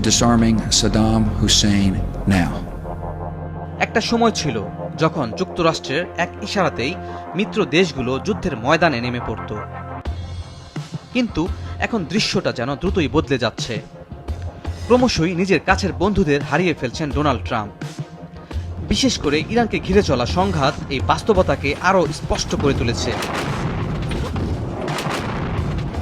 disarming Saddam Hussein now. একটা সময় ছিল যখন যুক্তরাষ্ট্রের এক ইশারাতেই মিত্র দেশগুলো যুদ্ধের ময়দানে নেমে পড়ত, কিন্তু এখন দৃশ্যটা যেন দ্রুতই বদলে যাচ্ছে। ক্রমশই নিজের কাছের বন্ধুদের হারিয়ে ফেলছেন ডোনাল্ড ট্রাম্প। বিশেষ করে ইরানকে ঘিরে চলা সংঘাত এই বাস্তবতাকে আরও স্পষ্ট করে তুলেছে।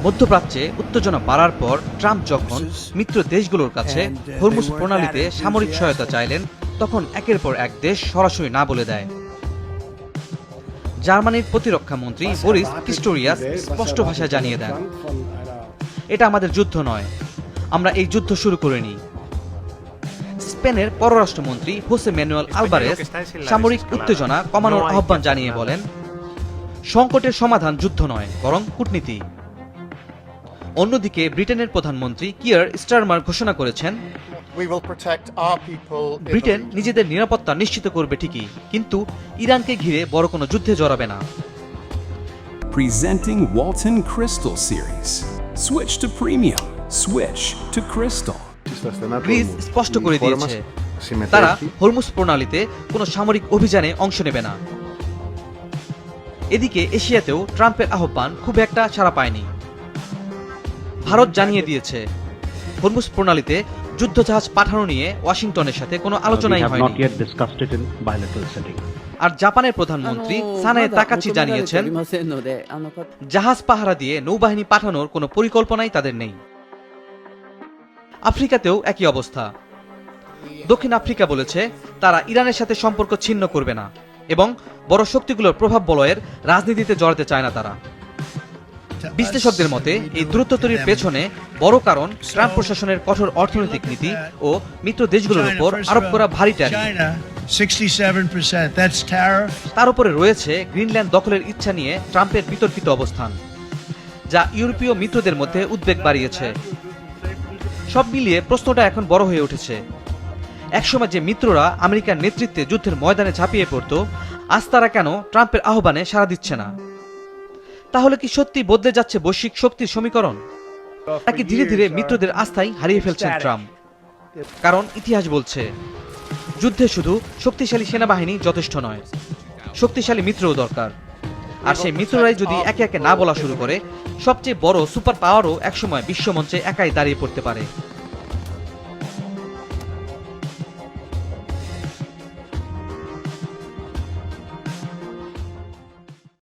মধ্যপ্রাচ্যে উত্তেজনা বাড়ার পর ট্রাম্প যখন মিত্র দেশগুলোর কাছে হরমুজ প্রণালীতে সামরিক সহায়তা চাইলেন, তখন একের পর এক দেশ সরাসরি না বলে দেয়। জার্মানির প্রতিরক্ষা মন্ত্রী বরিস পিস্টোরিয়াস স্পষ্ট ভাষায় জানিয়ে দেন, এটা আমাদের যুদ্ধ নয়, আমরা এই যুদ্ধ শুরু করিনি। স্পেনের পররাষ্ট্রমন্ত্রী হোসে ম্যানুয়েল আলভারেস সামরিক উত্তেজনা কমানোর আহ্বান জানিয়ে বলেন, সংকটের সমাধান যুদ্ধ নয়, বরং কূটনীতি। অন্যদিকে ব্রিটেনের প্রধানমন্ত্রী কিয়ার স্টারমার ঘোষণা করেছেন, ব্রিটেন নিজেদের নিরাপত্তা নিশ্চিত করবে ঠিকই, কিন্তু ইরানকে ঘিরে বড় কোনো যুদ্ধে জড়াবে না। Presenting Walton Crystal Series. Switch to premium. Switch to Crystal. Greece স্পষ্ট করে দিয়েছে তারা হরমুজ প্রণালীতে কোনো সামরিক অভিযানে অংশ নেবে না। এদিকে এশিয়াতেও ট্রাম্পের আহ্বান খুব একটা সাড়া পায়নি। ভারত জানিয়ে দিয়েছে হরমুজ প্রণালীতে যুদ্ধজাহাজ পাঠানো নিয়ে ওয়াশিংটনের সাথে কোনো আলোচনাই হয়নি। আর জাপানের প্রধানমন্ত্রী সানাে তাকাচি জানিয়েছেন, জাহাজ পাহারা দিয়ে নৌবাহিনী পাঠানোর কোনো পরিকল্পনাই তাদের নেই। আফ্রিকাতেও একই অবস্থা। দক্ষিণ আফ্রিকা বলেছে তারা ইরানের সাথে সম্পর্ক ছিন্ন করবে না এবং বড় শক্তিগুলোর প্রভাব বলয়ের রাজনীতিতে জড়াতে চায় না তারা। বিশ্লেষকদের মতে এই দূরত্ব তৈরির পেছনে বড় কারণ ট্রাম্প প্রশাসনের কঠোর অর্থনৈতিক নীতি ও মিত্র দেশগুলোর উপর আরোপ করা ভারী ট্যারিফ। তার উপরে রয়েছে গ্রিনল্যান্ড দখলের ইচ্ছা নিয়ে ট্রাম্পের বিতর্কিত অবস্থান, যা ইউরোপীয় মিত্রদের মধ্যে উদ্বেগ বাড়িয়েছে। সব মিলিয়ে প্রশ্নটা এখন বড় হয়ে উঠেছে, একসময় যে মিত্ররা আমেরিকার নেতৃত্বে যুদ্ধের ময়দানে ঝাঁপিয়ে পড়ত, আজ তারা কেন ট্রাম্পের আহ্বানে সাড়া দিচ্ছে না? তাহলে কি সত্যি বদলে যাচ্ছে বৈশ্বিক শক্তির সমীকরণ, নাকি ধীরে ধীরে মিত্রদের আস্থাই হারিয়ে ফেলছেন ট্রাম্প? কারণ ইতিহাস বলছে, যুদ্ধে শুধু শক্তিশালী সেনাবাহিনী যথেষ্ট নয়, শক্তিশালী মিত্রও দরকার। আর সেই মিত্ররাই যদি একে একে না বলা শুরু করে, সবচেয়ে বড় সুপার পাওয়ারও একসময় বিশ্বমঞ্চে একাই দাঁড়িয়ে পড়তে পারে।